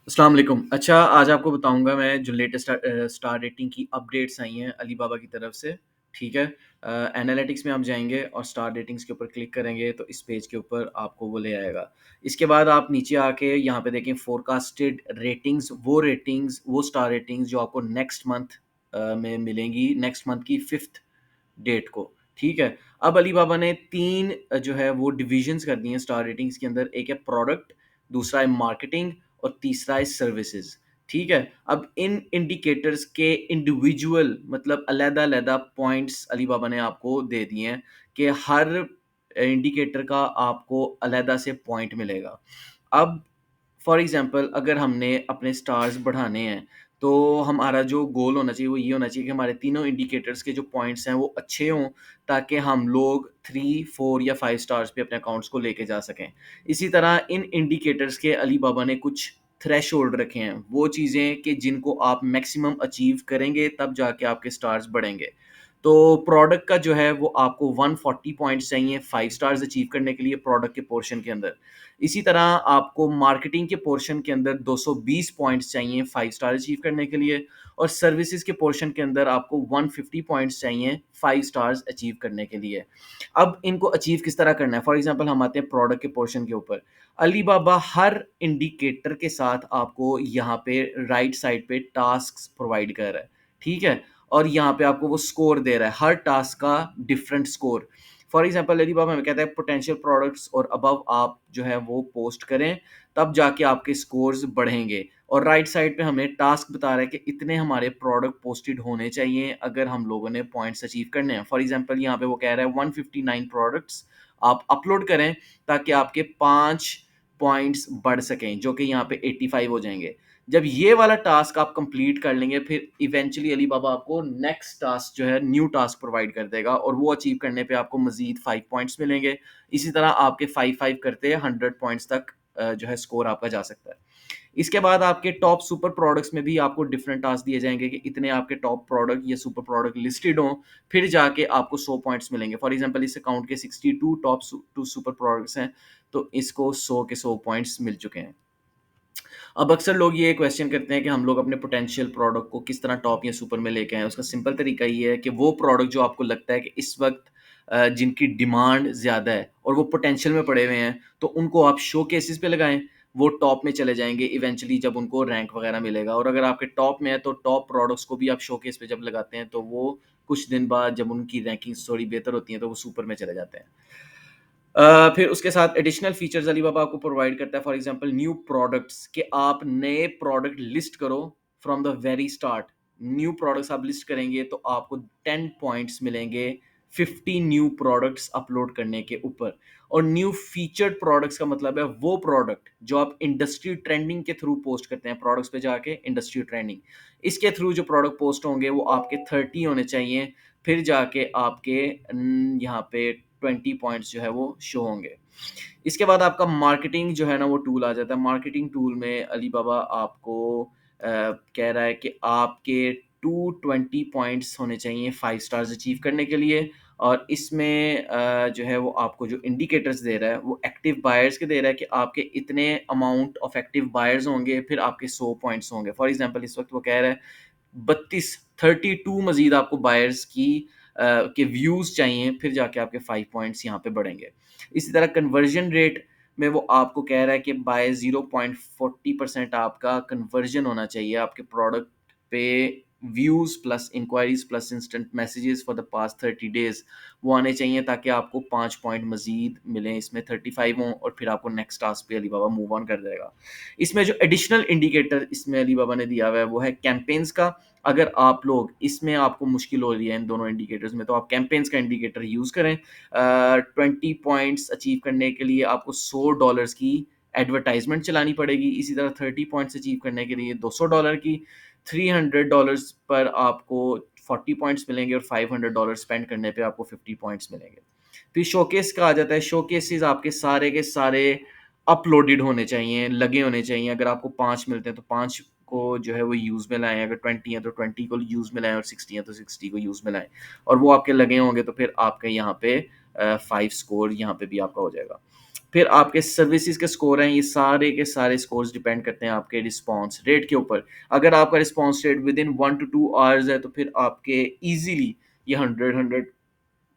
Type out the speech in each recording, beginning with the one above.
अस्सलाम वालेकुम। अच्छा, आज आपको बताऊँगा मैं जो लेटेस्ट स्टार रेटिंग की अपडेट्स आई हैं अलीबाबा की तरफ से, ठीक है? एनालिटिक्स में आप जाएँगे और स्टार रेटिंग्स के ऊपर क्लिक करेंगे तो इस पेज के ऊपर आपको वो ले आएगा। इसके बाद आप नीचे आके यहाँ पे देखें फोरकास्टेड रेटिंग्स, वो स्टार रेटिंग्स जो आपको नेक्स्ट मंथ में मिलेंगी, नेक्स्ट मंथ की 5th डेट को, ठीक है? अब अलीबाबा ने 3 जो है वो डिविज़न्स कर दी हैं स्टार रेटिंग्स के अंदर, एक है प्रोडक्ट, दूसरा है मार्केटिंग और तीसरा है सर्विसेज़, ठीक है? अब इन इंडिकेटर्स के इंडिविजुअल मतलब अलग-अलग पॉइंट्स अलीबाबा ने आपको दे दिए हैं कि हर इंडिकेटर का आपको अलग से पॉइंट मिलेगा। अब फॉर एग्ज़ाम्पल अगर हमने अपने स्टार्स बढ़ाने हैं, तो हमारा जो गोल होना चाहिए वो ये होना चाहिए कि हमारे तीनों इंडिकेटर्स के जो पॉइंट्स हैं वो अच्छे हों, ताकि हम लोग 3, 4 या 5 स्टार्स पे अपने अकाउंट्स को लेके जा सकें। इसी तरह इन इंडिकेटर्स के अलीबाबा ने कुछ थ्रेशहोल्ड रखे हैं, वो चीज़ें कि जिनको आप मैक्सिमम अचीव करेंगे तब जाके आपके स्टार्स बढ़ेंगे। तो प्रोडक्ट का जो है वो आपको 140 पॉइंट्स चाहिए 5 स्टार्स अचीव करने के लिए प्रोडक्ट के पोर्शन के अंदर। इसी तरह आपको मार्केटिंग के पोर्शन के अंदर 220 पॉइंट्स चाहिए 5 स्टार अचीव करने के लिए और सर्विसेज के पोर्शन के अंदर आपको 150 पॉइंट्स चाहिए 5 स्टार्स अचीव करने के लिए। अब इनको अचीव किस तरह करना है? फॉर एग्ज़ाम्पल हम आते हैं प्रोडक्ट के पोर्शन के ऊपर। अलीबाबा हर इंडिकेटर के साथ आपको यहाँ पे राइट साइड पे टास्क्स प्रोवाइड कर रहा है, ठीक है? और यहाँ पे आपको वो स्कोर दे रहा है, हर टास्क का different score. For example Alibaba हमें कहता है पोटेंशियल प्रोडक्ट्स और अबव आप जो है वो पोस्ट करें, तब जाके आपके स्कोर्स बढ़ेंगे और राइट साइड पे हमें टास्क बता रहा है कि इतने हमारे प्रोडक्ट पोस्टेड होने चाहिए अगर हम लोगों ने पॉइंट्स अचीव करने हैं। फॉर एग्ज़ाम्पल यहाँ पे वो कह रहा है 159 प्रोडक्ट्स आप अपलोड करें ताकि आपके 5 पॉइंट्स बढ़ सकें, जो कि यहाँ पे 85 हो जाएँगे। जब ये वाला टास्क आप कंप्लीट कर लेंगे फिर इवेंचुअली अलीबाबा आपको नेक्स्ट टास्क जो है न्यू टास्क प्रोवाइड कर देगा और वो अचीव करने पे आपको मज़ीद 5 पॉइंट्स मिलेंगे। इसी तरह आपके 5-5 करते 100 पॉइंट्स तक जो है स्कोर आपका जा सकता है। इसके बाद आपके टॉप सुपर प्रोडक्ट्स में भी आपको डिफरेंट टास्क दिए जाएँगे कि इतने आपके टॉप प्रोडक्ट या सुपर प्रोडक्ट लिस्टेड हों, फिर जाके आपको 100 पॉइंट्स मिलेंगे। फॉर एग्ज़ाम्पल इस अकाउंट के 62 टॉप सु टू सुपर प्रोडक्ट्स हैं, तो इसको 100 के 100 पॉइंट्स मिल चुके हैं। अब अक्सर लोग ये क्वेश्चन करते हैं कि हम लोग अपने पोटेंशियल प्रोडक्ट को किस तरह टॉप या सुपर में लेके आएँ? उसका सिंपल तरीका ये है कि वो प्रोडक्ट जो आपको लगता है कि इस वक़्त जिनकी डिमांड ज़्यादा है और वो पोटेंशियल में पड़े हुए हैं, तो उनको आप शोकेसेस पे लगाएँ, वो टॉप में चले जाएँगे इवेंचुअली जब उनको रैंक वगैरह मिलेगा और अगर आपके टॉप में है, तो टॉप प्रोडक्ट्स को भी आप शोकेस पे जब लगाते हैं, तो वो कुछ दिन बाद जब उनकी रैंकिंग्स थोड़ी बेहतर होती हैं, तो वो सुपर में चले जाते हैं। फिर उसके साथ एडिशनल फीचर्स अलीबाबा आपको प्रोवाइड करता है फॉर एग्जांपल न्यू प्रोडक्ट्स कि आप नए प्रोडक्ट लिस्ट करो from the very start. New products आप लिस्ट करेंगे तो आपको 10 पॉइंट्स मिलेंगे 50 न्यू प्रोडक्ट्स अपलोड करने के ऊपर। और न्यू फीचर्ड प्रोडक्ट्स का मतलब है वो प्रोडक्ट जो आप इंडस्ट्री ट्रेंडिंग के थ्रू पोस्ट करते हैं प्रोडक्ट्स पे जाके इंडस्ट्री ट्रेंडिंग इसके थ्रू जो प्रोडक्ट पोस्ट होंगे वो आपके 30 होने चाहिए, फिर जाके आपके यहाँ पे 20 पॉइंट्स जो है वो शो होंगे। इसके बाद आपका मार्केटिंग जो है ना वो टूल आ जाता है। मार्केटिंग टूल में अलीबाबा आपको कह रहा है कि आपके 220 पॉइंट्स होने चाहिए 5 स्टार्स अचीव करने के लिए और इसमें जो है वो आपको जो इंडिकेटर्स दे रहा है वो एक्टिव बायर्स के दे रहा है कि आपके इतने अमाउंट ऑफ एक्टिव बायर्स होंगे फिर आपके 100 पॉइंट्स होंगे। फॉर एग्ज़ाम्पल इस वक़्त वो कह रहा है 32 मज़ीद आपको बायर्स की के व्यूज़ चाहिए, फिर जाके आपके 5 पॉइंट्स यहाँ पे बढ़ेंगे। इसी तरह कन्वर्जन रेट में वो आपको कह रहा है कि बाय 0.40% आपका कन्वर्जन होना चाहिए आपके प्रोडक्ट पे views plus enquiries plus instant messages for the past 30 days वो आने चाहिए ताकि आपको 5 पॉइंट मज़ीद मिलें, इसमें 35 हों और फिर आपको नेक्स्ट टास्क पे अलीबाबा मूव ऑन कर देगा। इसमें जो एडिशनल इंडिकेटर इसमें अलीबाबा ने दिया हुआ है वो है कैंपेन्स का। अगर आप लोग इसमें आपको मुश्किल हो रही है इन दोनों इंडिकेटर्स में तो आप कैंपेन्स का इंडिकेटर यूज़ करें। 20 पॉइंट्स अचीव करने के लिए आपको $100 की एडवर्टाइजमेंट चलानी पड़ेगी। इसी तरह 30 पॉइंट्स अचीव करने के लिए $200 की, $300 पर आपको 40 पॉइंट्स मिलेंगे और $500 स्पेंड करने पे आपको 50 पॉइंट्स मिलेंगे। फिर शोकेस का आ जाता है, शोकेसेस आपके सारे के सारे अपलोडेड होने चाहिए, लगे होने चाहिए। अगर आपको 5 मिलते हैं तो 5 को जो है वो यूज़ में लाएँ, अगर 20 है तो 20 को यूज़ में लाएँ और 60 है तो 60 को यूज़ में लाएँ। और वो आपके लगे होंगे तो फिर आपके यहाँ पे 5 स्कोर यहाँ पे भी आपका हो जाएगा। फिर आपके सर्विसेज़ के स्कोर हैं, ये सारे के सारे स्कोर्स डिपेंड करते हैं आपके रिस्पॉन्स रेट के ऊपर। अगर आपका response rate within 1 to 2 hours है, तो फिर आपके ईज़िली ये 100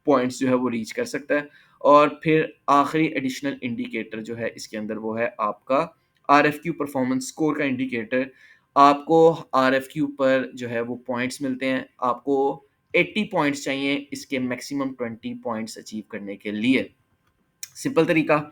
पॉइंट्स जो है वो रीच कर सकता है। और फिर आखिरी एडिशनल इंडिकेटर जो है इसके अंदर, वो है आपका आरएफक्यू परफॉर्मेंस स्कोर का इंडिकेटर। आपको आरएफक्यू पर जो है वो पॉइंट्स मिलते हैं। आपको 80 पॉइंट्स चाहिए इसके मैक्सिमम 20 पॉइंट्स अचीव करने के लिए। सिंपल तरीका,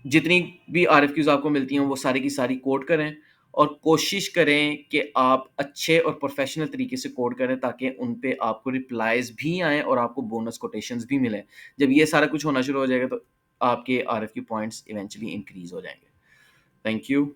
जितनी भी आरएफक्यूज़ आपको मिलती हैं वो सारी की सारी कोड करें और कोशिश करें कि आप अच्छे और प्रोफ़ेशनल तरीके से कोड करें, ताकि उन पे आपको रिप्लाइज़ भी आएँ और आपको बोनस कोटेशंस भी मिलें। जब ये सारा कुछ होना शुरू हो जाएगा, तो आपके आरएफक्यू पॉइंट्स इवेंचुअली इंक्रीज़ हो जाएँगे। Thank you.